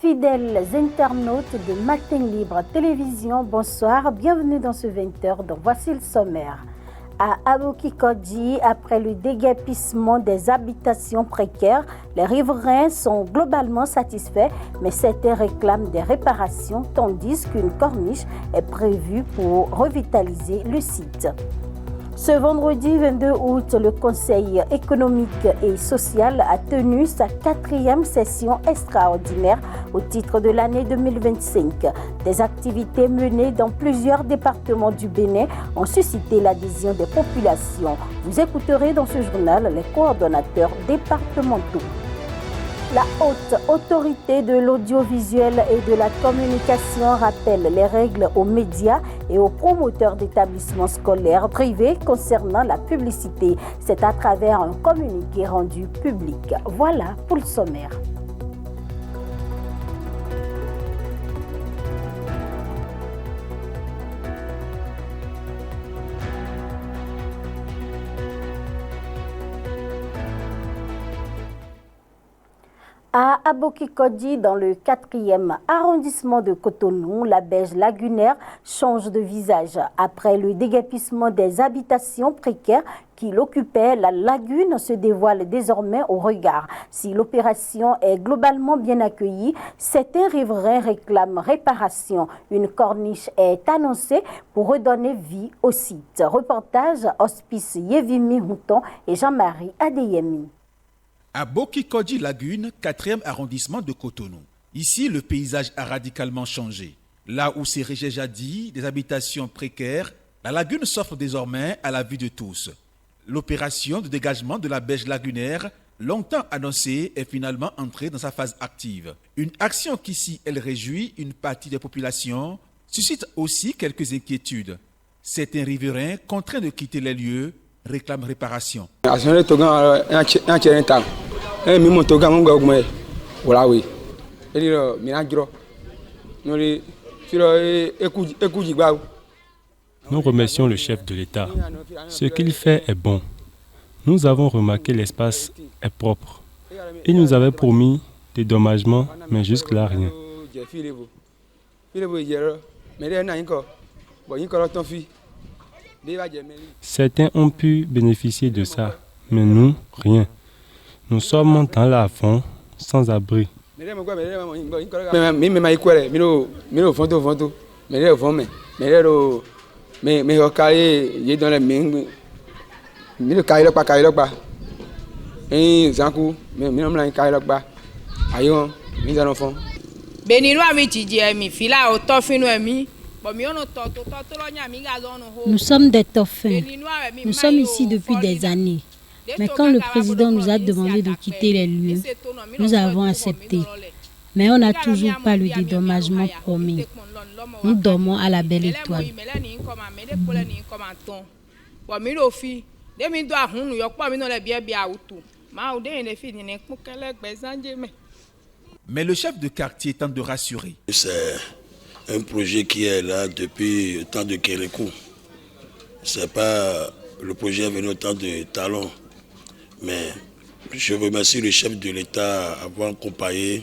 Fidèles internautes de Matin Libre Télévision, bonsoir, bienvenue dans ce 20h, dont voici le sommaire. À Aboki-Kodji, après le déguerpissement des habitations précaires, les riverains sont globalement satisfaits, mais certains réclament des réparations, tandis qu'une corniche est prévue pour revitaliser le site. Ce vendredi 22 août, le Conseil économique et social a tenu sa 4e session extraordinaire au titre de l'année 2025. Des activités menées dans plusieurs départements du Bénin ont suscité l'adhésion des populations. Vous écouterez dans ce journal les coordonnateurs départementaux. La haute autorité de l'audiovisuel et de la communication rappelle les règles aux médias et aux promoteurs d'établissements scolaires privés concernant la publicité. C'est à travers un communiqué rendu public. Voilà pour le sommaire. À Aboki-Kodji, dans le 4e arrondissement de Cotonou, la berge lagunaire change de visage. Après le déguerpissement des habitations précaires qui l'occupaient, la lagune se dévoile désormais au regard. Si l'opération est globalement bien accueillie, certains riverains réclament réparation. Une corniche est annoncée pour redonner vie au site. Reportage Hospice Yevimi Houton et Jean-Marie Adeyemi. À Aboki-Kodji Lagune, 4e arrondissement de Cotonou. Ici, le paysage a radicalement changé. Là où s'érigeaient jadis des habitations précaires, la lagune s'offre désormais à la vue de tous. L'opération de dégagement de la berge lagunaire, longtemps annoncée, est finalement entrée dans sa phase active. Une action qui, si elle réjouit une partie des populations, suscite aussi quelques inquiétudes. Certains riverains, contraints de quitter les lieux, réclament réparation. Nous remercions le chef de l'État. Ce qu'il fait est bon. Nous avons remarqué l'espace est propre. Il nous avait promis des dédommagements, mais jusque-là rien. Certains ont pu bénéficier de ça, mais nous, rien. Nous sommes dans la fond, sans abri. Nous sommes des Toffins. Nous sommes ici depuis des années. Mais quand le président nous a demandé de quitter les lieux, nous avons accepté. Mais on n'a toujours pas le dédommagement promis. Nous dormons à la belle étoile. Mais le chef de quartier tente de rassurer. C'est un projet qui est là depuis le temps de Kérékou. C'est pas le projet est venu au temps de Talon. Mais je remercie le chef de l'État d'avoir accompagné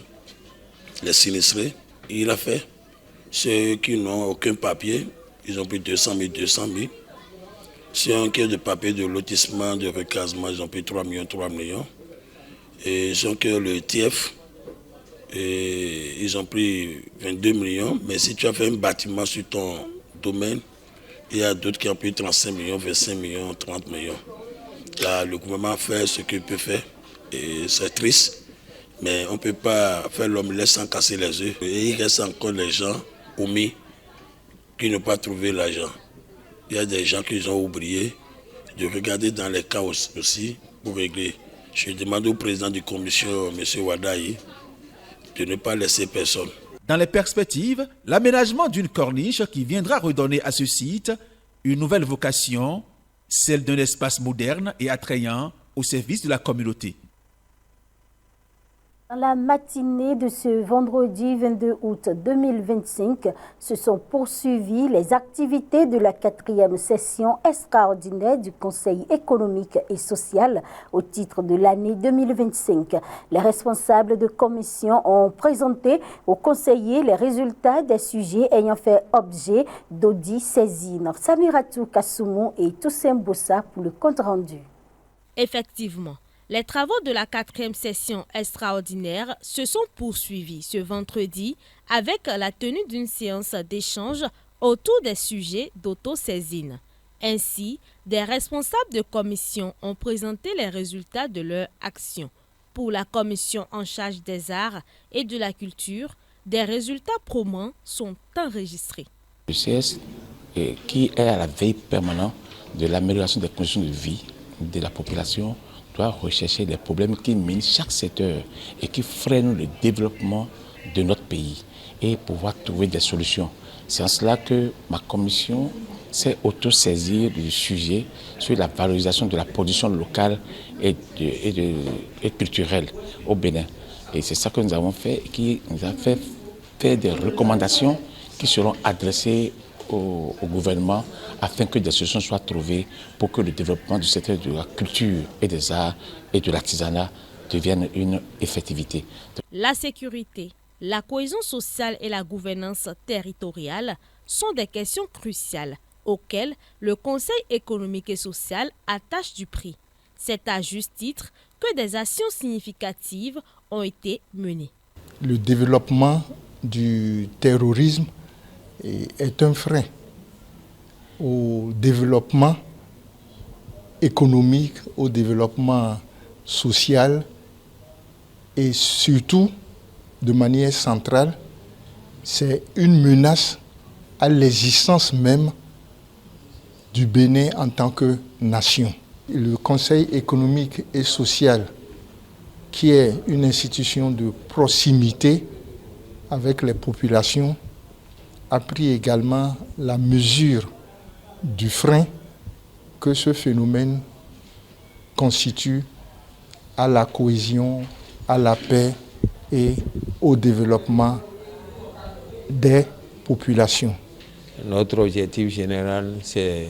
les sinistrés. Il a fait. Ceux qui n'ont aucun papier, ils ont pris 200 000. Ceux qui ont des papiers de lotissement, de recasement, ils ont pris 3 millions. Et ceux qui ont le TF, ils ont pris 22 millions. Mais si tu as fait un bâtiment sur ton domaine, il y a d'autres qui ont pris 35 millions, 25 millions, 30 millions. Là, le gouvernement fait ce qu'il peut faire. Et c'est triste, mais on ne peut pas faire l'omelette sans casser les œufs. Et il reste encore les gens omis qui n'ont pas trouvé l'argent. Il y a des gens qui ont oublié de regarder dans les cas aussi pour régler. Je demande au président de la commission, M. Wadaï, de ne pas laisser personne. Dans les perspectives, l'aménagement d'une corniche qui viendra redonner à ce site une nouvelle vocation, celle d'un espace moderne et attrayant au service de la communauté. Dans la matinée de ce vendredi 22 août 2025, se sont poursuivies les activités de la 4e session extraordinaire du Conseil économique et social au titre de l'année 2025. Les responsables de commission ont présenté aux conseillers les résultats des sujets ayant fait objet d'audit saisine. Samiratou Kassoumou et Toussaint Bossa pour le compte rendu. Effectivement, les travaux de la 4e session extraordinaire se sont poursuivis ce vendredi avec la tenue d'une séance d'échange autour des sujets d'autosaisine. Ainsi, des responsables de commission ont présenté les résultats de leur action. Pour la commission en charge des arts et de la culture, des résultats probants sont enregistrés. Le CS, qui est à la veille permanente de l'amélioration des conditions de vie de la population, doit rechercher les problèmes qui minent chaque secteur et qui freinent le développement de notre pays et pouvoir trouver des solutions. C'est en cela que ma commission s'est auto-saisie du sujet sur la valorisation de la production locale et culturelle au Bénin. Et c'est ça que nous avons fait, qui nous a fait faire des recommandations qui seront adressées au gouvernement afin que des solutions soient trouvées pour que le développement du secteur de la culture et des arts et de l'artisanat devienne une effectivité. La sécurité, la cohésion sociale et la gouvernance territoriale sont des questions cruciales auxquelles le Conseil économique et social attache du prix. C'est à juste titre que des actions significatives ont été menées. Le développement du terrorisme est un frein au développement économique, au développement social et surtout, de manière centrale, c'est une menace à l'existence même du Bénin en tant que nation. Le Conseil économique et social, qui est une institution de proximité avec les populations, a pris également la mesure du frein que ce phénomène constitue à la cohésion, à la paix et au développement des populations. Notre objectif général, c'est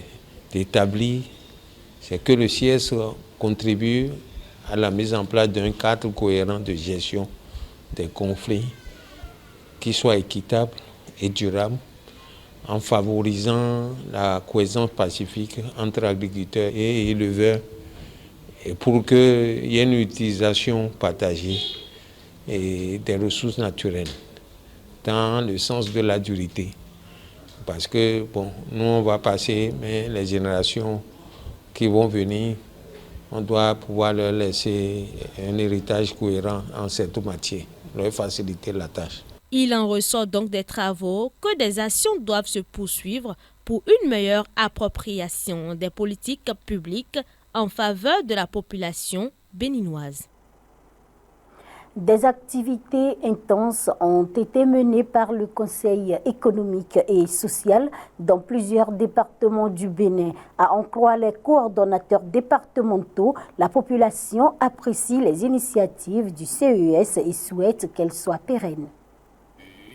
d'établir, c'est que le CS contribue à la mise en place d'un cadre cohérent de gestion des conflits qui soit équitable et durable, en favorisant la cohésion pacifique entre agriculteurs et éleveurs, et pour qu'il y ait une utilisation partagée et des ressources naturelles dans le sens de la durité. Parce que, bon, nous on va passer, mais les générations qui vont venir, on doit pouvoir leur laisser un héritage cohérent en cette matière, leur faciliter la tâche. Il en ressort donc des travaux que des actions doivent se poursuivre pour une meilleure appropriation des politiques publiques en faveur de la population béninoise. Des activités intenses ont été menées par le Conseil économique et social dans plusieurs départements du Bénin. À en croire les coordonnateurs départementaux, la population apprécie les initiatives du CES et souhaite qu'elles soient pérennes.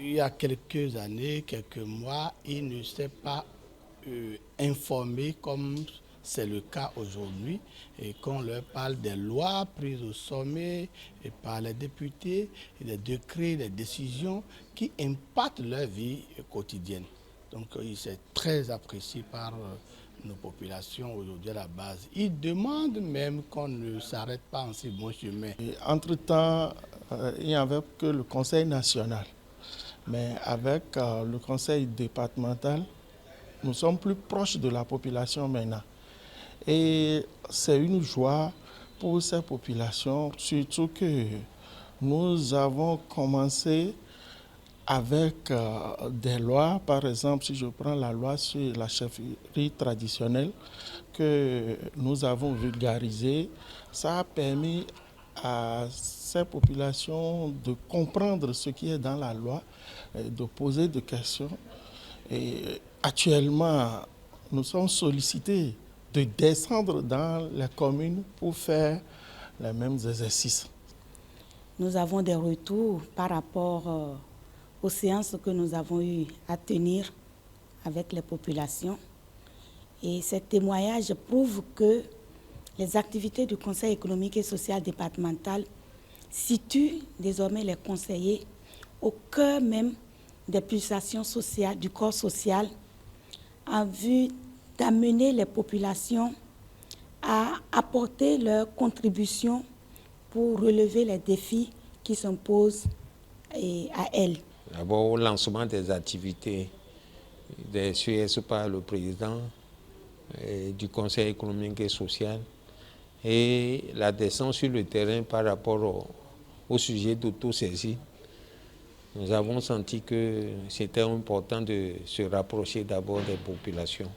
Il y a quelques années, quelques mois, il ne s'est pas informé comme c'est le cas aujourd'hui, et qu'on leur parle des lois prises au sommet et par les députés, et des décrets, des décisions qui impactent leur vie quotidienne. Donc c'est très apprécié par nos populations aujourd'hui à la base. Ils demandent même qu'on ne s'arrête pas en si bon chemin. Entre-temps, il n'y avait que le Conseil national. Mais avec le Conseil départemental, nous sommes plus proches de la population maintenant. Et c'est une joie pour ces populations, surtout que nous avons commencé avec des lois. Par exemple, si je prends la loi sur la chefferie traditionnelle que nous avons vulgarisée, ça a permis à ces populations de comprendre ce qui est dans la loi, de poser des questions. Et actuellement, nous sommes sollicités de descendre dans les communes pour faire les mêmes exercices. nous avons des retours par rapport aux séances que nous avons eu à tenir avec les populations. Et ces témoignages prouvent que les activités du Conseil économique et social départemental situent désormais les conseillers au cœur même des pulsations sociales, du corps social, en vue d'amener les populations à apporter leur contribution pour relever les défis qui s'imposent à elles. D'abord, au lancement des activités des CES par le président du Conseil économique et social et la descente sur le terrain par rapport au sujet d'autosaisie. Nous avons senti que c'était important de se rapprocher d'abord des populations.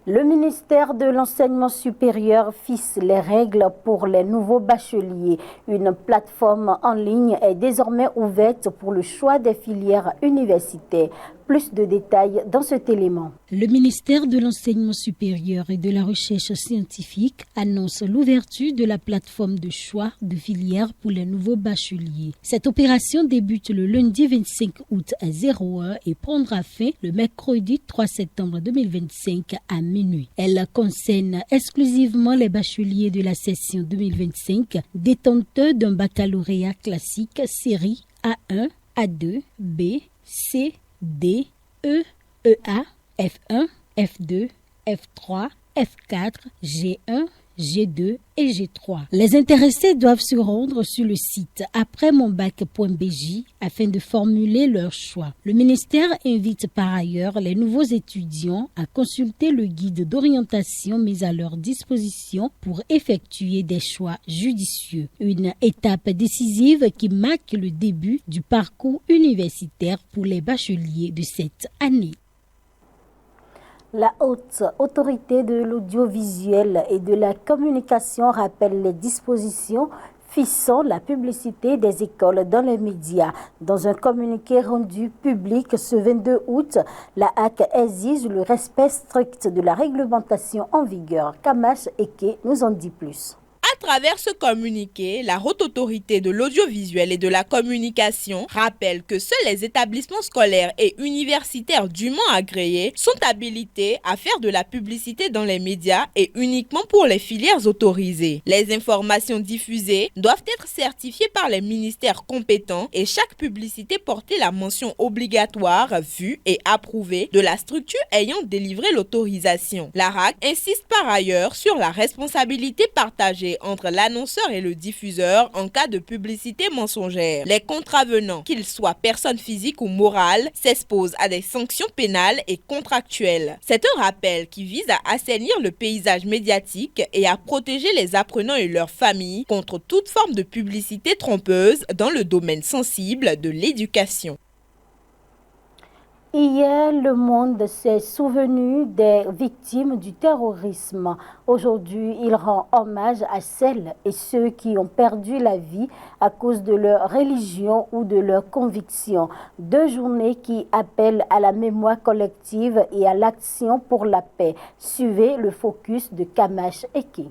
Le ministère de l'Enseignement supérieur fixe les règles pour les nouveaux bacheliers. Une plateforme en ligne est désormais ouverte pour le choix des filières universitaires. Plus de détails dans cet élément. Le ministère de l'Enseignement supérieur et de la Recherche scientifique annonce l'ouverture de la plateforme de choix de filières pour les nouveaux bacheliers. Cette opération débute le lundi 25 août à 0h et prendra fin le mercredi 3 septembre 2025 à minuit. Elle concerne exclusivement les bacheliers de la session 2025 détenteurs d'un baccalauréat classique série A1, A2, B, C, D, E, EA, F1, F2, F3, F4, G1, G2 et G3. Les intéressés doivent se rendre sur le site aprèsmonbac.bj afin de formuler leur choix. Le ministère invite par ailleurs les nouveaux étudiants à consulter le guide d'orientation mis à leur disposition pour effectuer des choix judicieux. Une étape décisive qui marque le début du parcours universitaire pour les bacheliers de cette année. La haute autorité de l'audiovisuel et de la communication rappelle les dispositions fixant la publicité des écoles dans les médias. Dans un communiqué rendu public ce 22 août, la HAC exige le respect strict de la réglementation en vigueur. Kamash Eke nous en dit plus. À travers ce communiqué, la Haute Autorité de l'Audiovisuel et de la Communication rappelle que seuls les établissements scolaires et universitaires dûment agréés sont habilités à faire de la publicité dans les médias et uniquement pour les filières autorisées. Les informations diffusées doivent être certifiées par les ministères compétents et chaque publicité porter la mention obligatoire vue et approuvée de la structure ayant délivré l'autorisation. La RAC insiste par ailleurs sur la responsabilité partagée entre l'annonceur et le diffuseur en cas de publicité mensongère. Les contravenants, qu'ils soient personnes physiques ou morales, s'exposent à des sanctions pénales et contractuelles. C'est un rappel qui vise à assainir le paysage médiatique et à protéger les apprenants et leurs familles contre toute forme de publicité trompeuse dans le domaine sensible de l'éducation. Hier, le monde s'est souvenu des victimes du terrorisme. Aujourd'hui, il rend hommage à celles et ceux qui ont perdu la vie à cause de leur religion ou de leurs convictions. 2 journées qui appellent à la mémoire collective et à l'action pour la paix. Suivez le focus de Kamash Eke.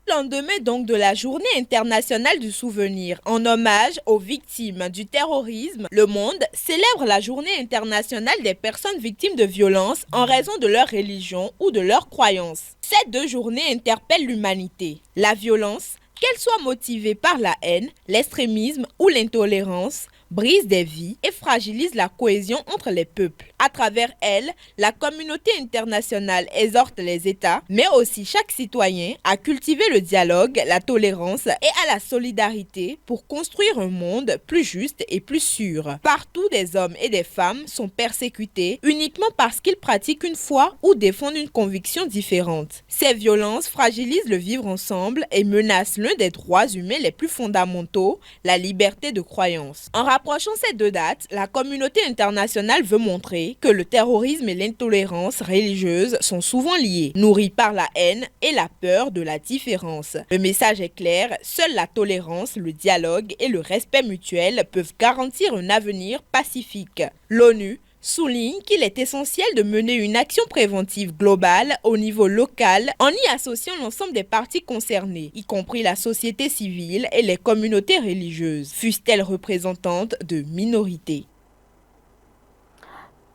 Lendemain donc de la Journée internationale du souvenir, en hommage aux victimes du terrorisme, le monde célèbre la Journée internationale des personnes victimes de violences en raison de leur religion ou de leurs croyances. Ces 2 journées interpellent l'humanité. La violence, qu'elle soit motivée par la haine, l'extrémisme ou l'intolérance, brise des vies et fragilise la cohésion entre les peuples. À travers elle, la communauté internationale exhorte les États, mais aussi chaque citoyen, à cultiver le dialogue, la tolérance et à la solidarité pour construire un monde plus juste et plus sûr. Partout, des hommes et des femmes sont persécutés uniquement parce qu'ils pratiquent une foi ou défendent une conviction différente. Ces violences fragilisent le vivre ensemble et menacent l'un des droits humains les plus fondamentaux, la liberté de croyance. En rapprochant ces 2 dates, la communauté internationale veut montrer que le terrorisme et l'intolérance religieuse sont souvent liés, nourris par la haine et la peur de la différence. Le message est clair, seule la tolérance, le dialogue et le respect mutuel peuvent garantir un avenir pacifique. L'ONU souligne qu'il est essentiel de mener une action préventive globale au niveau local en y associant l'ensemble des parties concernées, y compris la société civile et les communautés religieuses, fussent-elles représentantes de minorités.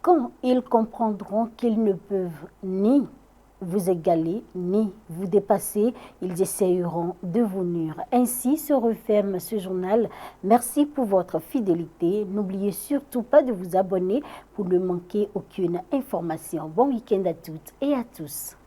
Quand ils comprendront qu'ils ne peuvent ni vous égaler, ni vous dépasser, ils essayeront de vous nuire. Ainsi se referme ce journal. Merci pour votre fidélité. N'oubliez surtout pas de vous abonner pour ne manquer aucune information. Bon week-end à toutes et à tous.